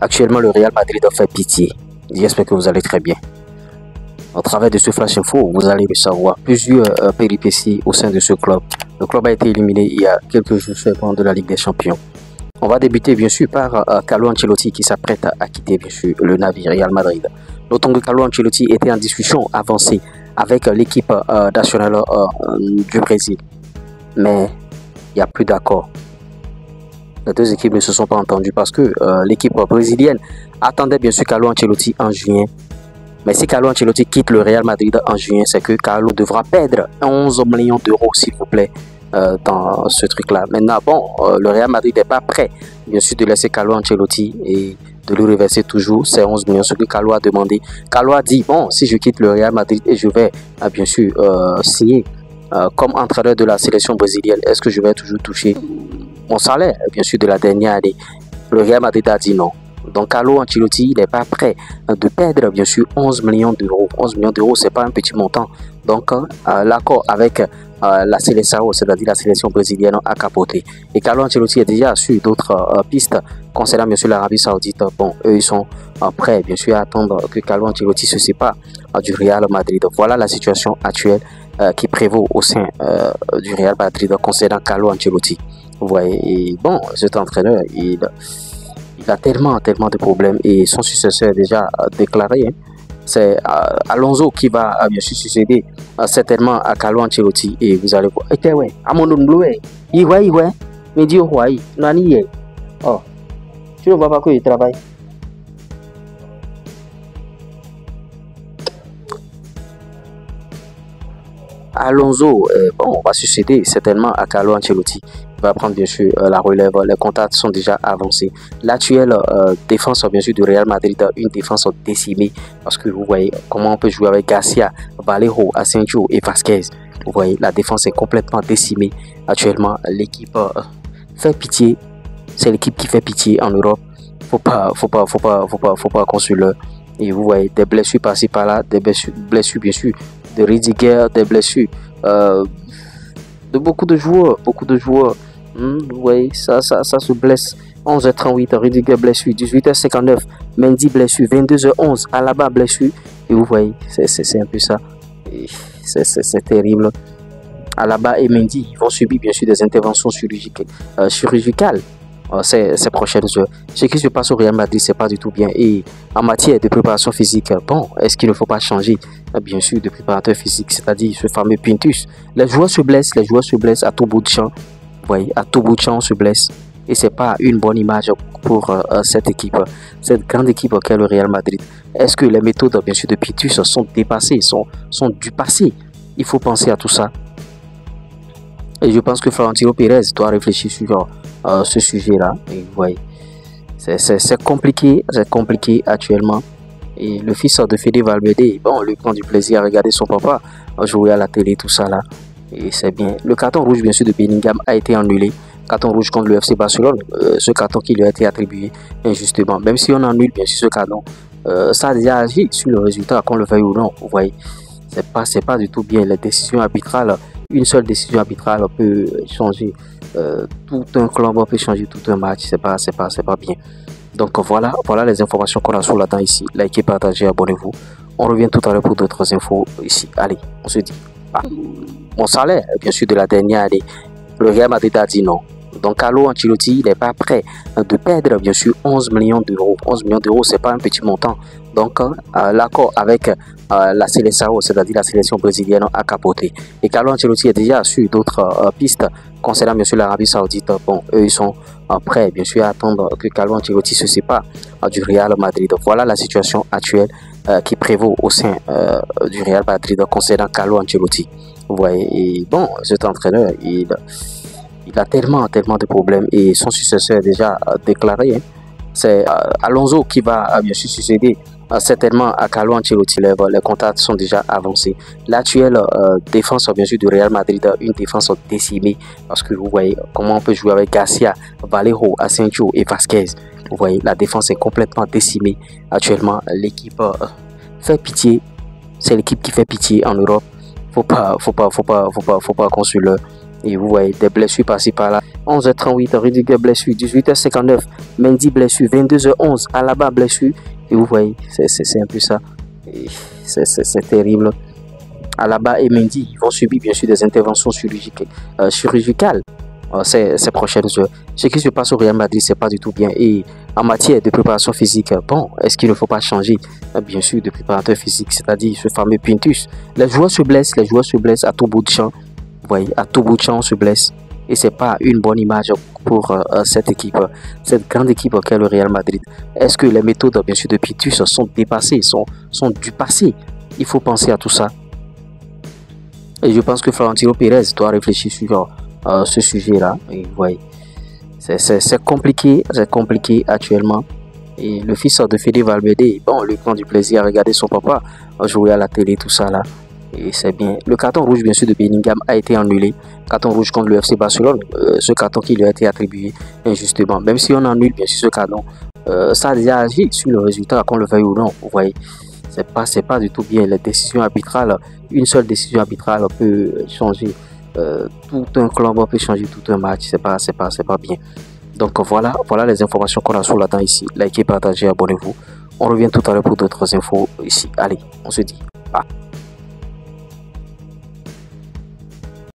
Actuellement, le Real Madrid a fait pitié. J'espère que vous allez très bien. Au travers de ce Flash Info, vous allez le savoir, plusieurs péripéties au sein de ce club. Le club a été éliminé il y a quelques jours sur le plan de la Ligue des Champions. On va débuter bien sûr par Carlo Ancelotti qui s'apprête à quitter bien sûr le navire Real Madrid. Notons que Carlo Ancelotti était en discussion avancée avec l'équipe nationale du Brésil. Mais il n'y a plus d'accord. Les deux équipes ne se sont pas entendues parce que l'équipe brésilienne attendait bien sûr Carlo Ancelotti en juin. Mais si Carlo Ancelotti quitte le Real Madrid en juin, c'est que Carlo devra perdre 11 millions d'euros, s'il vous plaît, dans ce truc-là. Maintenant, bon, le Real Madrid n'est pas prêt, bien sûr, de laisser Carlo Ancelotti et de lui reverser toujours ces 11 millions, ce que Carlo a demandé. Carlo a dit, bon, si je quitte le Real Madrid et je vais, bien sûr, signer comme entraîneur de la sélection brésilienne, est-ce que je vais toujours toucher mon salaire, bien sûr, de la dernière année? Le Real Madrid a dit non. Donc Carlo Ancelotti n'est pas prêt de perdre bien sûr 11 millions d'euros. 11 millions d'euros, c'est pas un petit montant. Donc l'accord avec la Seleção, c'est-à-dire la sélection brésilienne, a capoté. Et Carlo Ancelotti est déjà sur d'autres pistes concernant bien sûr l'Arabie Saoudite. Bon, eux ils sont prêts bien sûr à attendre que Carlo Ancelotti se sépare du Real Madrid. Voilà la situation actuelle qui prévaut au sein du Real Madrid concernant Carlo Ancelotti. Vous voyez, et bon, cet entraîneur, il a tellement de problèmes et son successeur est déjà déclaré. Hein. C'est Alonso qui va bien sûr succéder certainement à Carlo Ancelotti et vous allez voir. Et ouais, Amondon Blue, ouais, mais Dieu ouais, Nani oh, tu ne vois pas qu'il travaille. Alonso, bon, va succéder certainement à Carlo Ancelotti. Il va prendre bien sûr la relève. Les contacts sont déjà avancés. L'actuelle défense bien sûr du Real Madrid, une défense décimée parce que vous voyez comment on peut jouer avec Garcia, Valero, Asensio et Vasquez. Vous voyez, la défense est complètement décimée. Actuellement, l'équipe fait pitié. C'est l'équipe qui fait pitié en Europe. Faut pas construire. Et vous voyez des blessures par-ci par-là, des blessures bien sûr de Rudiger, des blessures de beaucoup de joueurs. Vous voyez, ça se blesse. 11h38, Rudiger blessure, 18h59, Mendy blessure, 22h11, Alaba blessure. Et vous voyez, c'est un peu ça. C'est terrible. Alaba et Mendy vont subir bien sûr des interventions chirurgicales ces prochaines heures. Ce qui se passe au Real Madrid, c'est pas du tout bien. Et en matière de préparation physique, bon, est-ce qu'il ne faut pas changer bien sûr de préparateur physique, c'est-à-dire ce fameux Pintus? Les joueurs se blessent à tout bout de champ. Vous voyez, à tout bout de champ on se blesse. Et c'est pas une bonne image pour cette équipe, cette grande équipe qu'est le Real Madrid. Est-ce que les méthodes bien sûr de Pintus sont dépassées, sont du passé? Il faut penser à tout ça. Et je pense que Florentino Pérez doit réfléchir sur ce sujet-là. Et vous voyez, c'est compliqué actuellement. Et le fils de Fede Valverde, bon, lui prend du plaisir à regarder son papa jouer à la télé, tout ça là. Et c'est bien. Le carton rouge, bien sûr, de Bellingham a été annulé. Carton rouge contre le FC Barcelone. Ce carton qui lui a été attribué injustement. Même si on annule, bien sûr, ce carton, ça a déjà agi sur le résultat, qu'on le veuille ou non. Vous voyez, c'est pas du tout bien. Les décisions arbitrales, une seule décision arbitrale peut changer tout un club, peut changer tout un match. C'est pas bien. Donc voilà les informations qu'on a sur la temps ici. Likez, partagez, abonnez-vous. On revient tout à l'heure pour d'autres infos ici. Allez, on se dit. Mon salaire, bien sûr, de la dernière année, le Real Madrid a dit non. Donc Carlo Ancelotti n'est pas prêt de perdre bien sûr 11 millions d'euros. 11 millions d'euros, c'est pas un petit montant. Donc l'accord avec la Seleção, c'est-à-dire la sélection brésilienne, a capoté. Et Carlo Ancelotti est déjà sur d'autres pistes concernant bien sûr l'Arabie Saoudite. Bon, eux ils sont prêts bien sûr à attendre que Carlo Ancelotti se sépare du Real Madrid. Voilà la situation actuelle qui prévaut au sein du Real Madrid concernant Carlo Ancelotti. Vous voyez, et bon, cet entraîneur, il a tellement de problèmes et son successeur est déjà déclaré. Hein. C'est Alonso qui va bien sûr succéder certainement à Carlo Ancelotti. Les contacts sont déjà avancés. L'actuelle défense bien sûr du Real Madrid, une défense décimée parce que vous voyez comment on peut jouer avec Garcia, Valero, Asensio et Vasquez. Vous voyez, la défense est complètement décimée. Actuellement, l'équipe fait pitié. C'est l'équipe qui fait pitié en Europe. Faut pas construire. Et vous voyez des blessures par-ci par-là, 11h38, Rudiger blessure. 18h59, Mendy blessure. 22h11, Alaba blessure. Et vous voyez, c'est un peu ça. C'est terrible. Alaba et Mendy vont subir bien sûr des interventions chirurgicales ces prochaines heures. Ce qui se passe au Real Madrid, c'est pas du tout bien. Et en matière de préparation physique, bon, est-ce qu'il ne faut pas changer bien sûr de préparateur physique, c'est-à-dire ce fameux Pintus. Les joueurs se blessent à tout bout de champ. Vous voyez, à tout bout de champ on se blesse. Et c'est pas une bonne image pour cette équipe, cette grande équipe qu'est le Real Madrid. Est-ce que les méthodes bien sûr de Pintus sont dépassées, sont du passé? Il faut penser à tout ça. Et je pense que Florentino Pérez doit réfléchir sur ce sujet-là. Et vous voyez, c'est compliqué actuellement. Et le fils de Fede Valverde, bon, lui prend du plaisir à regarder son papa jouer à la télé, tout ça là. Et c'est bien. Le carton rouge, bien sûr, de Bellingham a été annulé. Carton rouge contre le FC Barcelone. Ce carton qui lui a été attribué injustement. Même si on annule, bien sûr, ce carton, ça a déjà agi sur le résultat, qu'on le veuille ou non. Vous voyez, c'est pas du tout bien. Les décisions arbitrales, une seule décision arbitrale peut changer tout un club, peut changer tout un match. C'est pas bien. Donc voilà les informations qu'on a sur la dent ici. Likez, partagez, abonnez-vous. On revient tout à l'heure pour d'autres infos ici. Allez, on se dit.